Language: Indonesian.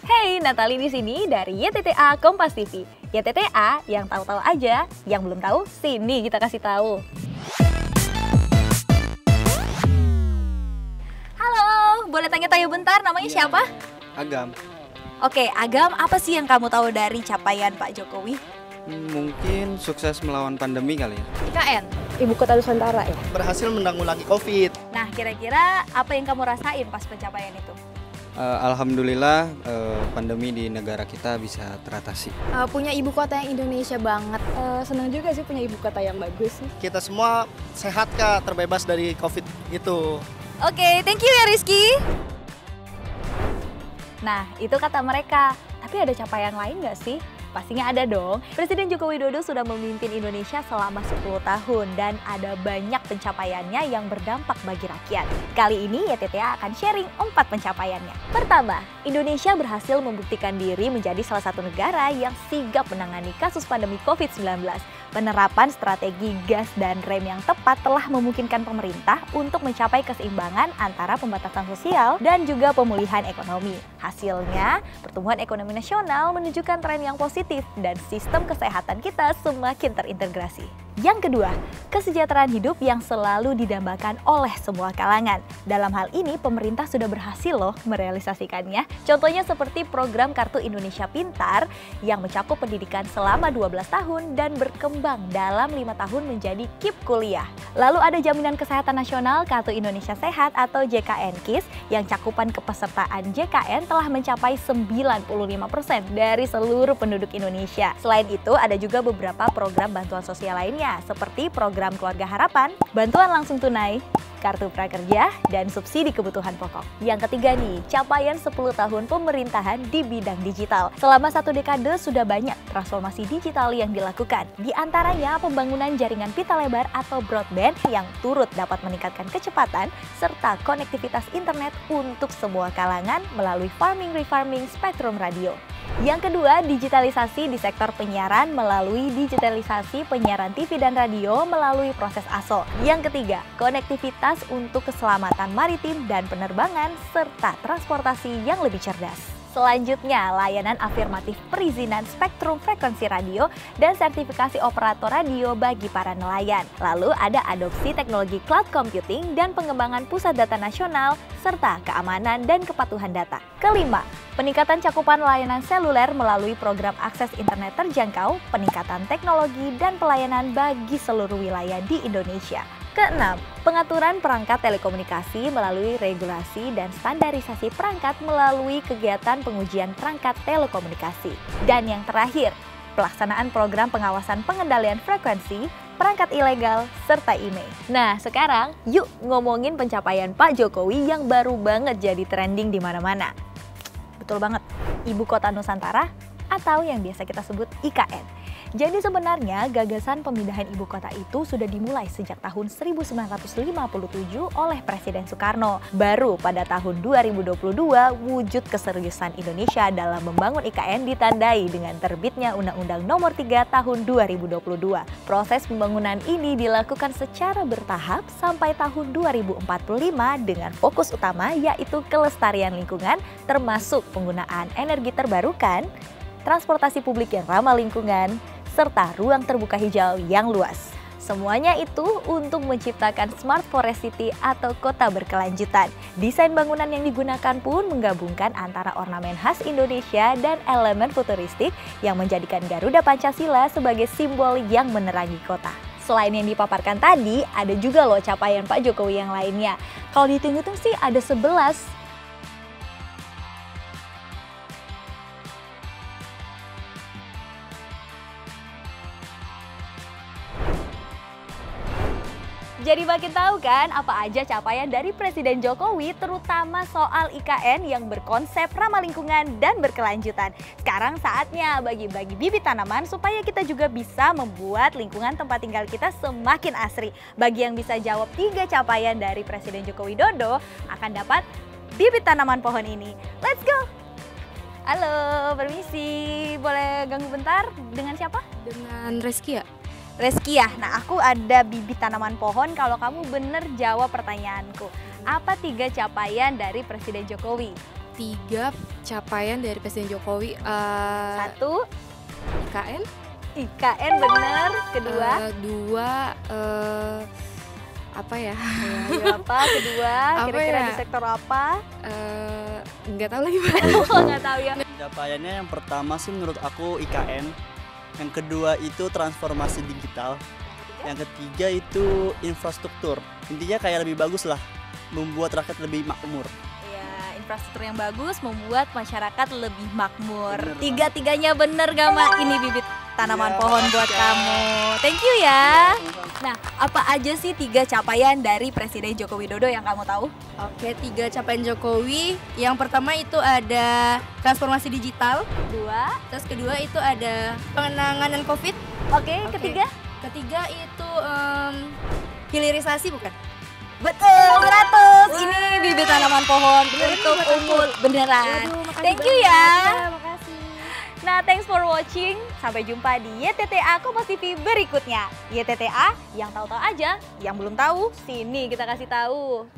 Hey, Natali di sini dari YTTA Kompas TV. YTTA yang tahu-tahu aja, yang belum tahu sini kita kasih tahu. Halo, boleh tanya-tanya bentar, namanya siapa? Agam. Oke, Agam, apa sih yang kamu tahu dari capaian Pak Jokowi? Mungkin sukses melawan pandemi kali ya. IKN. Ibu kota Nusantara ya. Berhasil menanggulangi COVID. Nah, kira-kira apa yang kamu rasain pas pencapaian itu? Alhamdulillah pandemi di negara kita bisa teratasi. Punya ibu kota yang Indonesia banget. Senang juga sih punya ibu kota yang bagus. Kita semua sehat Kak, terbebas dari COVID itu. Oke, thank you ya Rizky. Nah, itu kata mereka. Tapi ada capaian lain nggak sih? Pastinya ada dong. Presiden Joko Widodo sudah memimpin Indonesia selama 10 tahun dan ada banyak pencapaiannya yang berdampak bagi rakyat. Kali ini YTTA akan sharing 4 pencapaiannya. Pertama, Indonesia berhasil membuktikan diri menjadi salah satu negara yang sigap menangani kasus pandemi COVID-19. Penerapan strategi gas dan rem yang tepat telah memungkinkan pemerintah untuk mencapai keseimbangan antara pembatasan sosial dan juga pemulihan ekonomi. Hasilnya, pertumbuhan ekonomi nasional menunjukkan tren yang positif dan sistem kesehatan kita semakin terintegrasi. Yang kedua, kesejahteraan hidup yang selalu didambakan oleh semua kalangan. Dalam hal ini, pemerintah sudah berhasil loh merealisasikannya. Contohnya seperti program Kartu Indonesia Pintar yang mencakup pendidikan selama 12 tahun dan berkembang dalam 5 tahun menjadi KIP Kuliah. Lalu ada Jaminan Kesehatan Nasional Kartu Indonesia Sehat atau JKN KIS yang cakupan kepesertaan JKN telah mencapai 95% dari seluruh penduduk Indonesia. Selain itu, ada juga beberapa program bantuan sosial lainnya seperti program Keluarga Harapan, bantuan langsung tunai, kartu prakerja, dan subsidi kebutuhan pokok. Yang ketiga nih, capaian 10 tahun pemerintahan di bidang digital. Selama 1 dekade sudah banyak transformasi digital yang dilakukan. Di antaranya pembangunan jaringan pita lebar atau broadband yang turut dapat meningkatkan kecepatan serta konektivitas internet untuk semua kalangan melalui farming-refarming spektrum radio. Yang kedua, digitalisasi di sektor penyiaran melalui digitalisasi penyiaran TV dan radio melalui proses ASO. Yang ketiga, konektivitas untuk keselamatan maritim dan penerbangan serta transportasi yang lebih cerdas. Selanjutnya, layanan afirmatif perizinan spektrum frekuensi radio dan sertifikasi operator radio bagi para nelayan. Lalu ada adopsi teknologi cloud computing dan pengembangan pusat data nasional serta keamanan dan kepatuhan data. Kelima, peningkatan cakupan layanan seluler melalui program akses internet terjangkau, peningkatan teknologi dan pelayanan bagi seluruh wilayah di Indonesia. Keenam, pengaturan perangkat telekomunikasi melalui regulasi dan standarisasi perangkat melalui kegiatan pengujian perangkat telekomunikasi. Dan yang terakhir, pelaksanaan program pengawasan pengendalian frekuensi, perangkat ilegal, serta IMEI. Nah, sekarang yuk ngomongin pencapaian Pak Jokowi yang baru banget jadi trending di mana-mana. Betul banget, Ibu Kota Nusantara atau yang biasa kita sebut IKN. Jadi sebenarnya gagasan pemindahan ibu kota itu sudah dimulai sejak tahun 1957 oleh Presiden Soekarno. Baru pada tahun 2022 wujud keseriusan Indonesia dalam membangun IKN ditandai dengan terbitnya Undang-Undang Nomor 3 Tahun 2022. Proses pembangunan ini dilakukan secara bertahap sampai tahun 2045 dengan fokus utama yaitu kelestarian lingkungan termasuk penggunaan energi terbarukan, transportasi publik yang ramah lingkungan, serta ruang terbuka hijau yang luas. Semuanya itu untuk menciptakan Smart Forest City atau kota berkelanjutan. Desain bangunan yang digunakan pun menggabungkan antara ornamen khas Indonesia dan elemen futuristik yang menjadikan Garuda Pancasila sebagai simbol yang menerangi kota. Selain yang dipaparkan tadi, ada juga loh capaian Pak Jokowi yang lainnya. Kalau dihitung-hitung sih ada 11. Jadi makin tahu kan apa aja capaian dari Presiden Jokowi terutama soal IKN yang berkonsep ramah lingkungan dan berkelanjutan. Sekarang saatnya bagi-bagi bibit tanaman supaya kita juga bisa membuat lingkungan tempat tinggal kita semakin asri. Bagi yang bisa jawab 3 capaian dari Presiden Joko Widodo akan dapat bibit tanaman pohon ini. Let's go! Halo, permisi. Boleh ganggu bentar? Dengan siapa? Dengan Rizky ya? Rizky ya, nah aku ada bibit tanaman pohon kalau kamu bener jawab pertanyaanku. Apa 3 capaian dari Presiden Jokowi? 3 capaian dari Presiden Jokowi. 1, IKN. IKN bener. Kedua, 2 apa ya? apa? Kedua, Apa kira-kira ya? di sektor apa? Nggak tahu lagi Mbak. Oh, nggak tahu ya. Capaiannya yang pertama sih menurut aku IKN, yang kedua itu transformasi digital, yang ketiga itu infrastruktur. Intinya kayak lebih bagus lah, membuat rakyat lebih makmur. Iya, infrastruktur yang bagus membuat masyarakat lebih makmur. Bener, Tiga-tiganya bener Gama. Ini bibit tanaman Iya, pohon buat Mas. kamu. Thank you ya. Nah, apa aja sih 3 capaian dari Presiden Joko Widodo yang kamu tahu? Oke, 3 capaian Jokowi. Yang pertama itu ada transformasi digital. 2. Terus kedua itu ada penanganan COVID. Oke, ketiga? Ketiga itu hilirisasi bukan? Betul, 100. Ini bibit tanaman pohon untuk umur beneran. Thank you ya. Makasih. Nah, thanks for watching. Sampai jumpa di YTTA Kompas TV berikutnya. YTTA yang tahu-tahu aja, yang belum tahu, sini kita kasih tahu.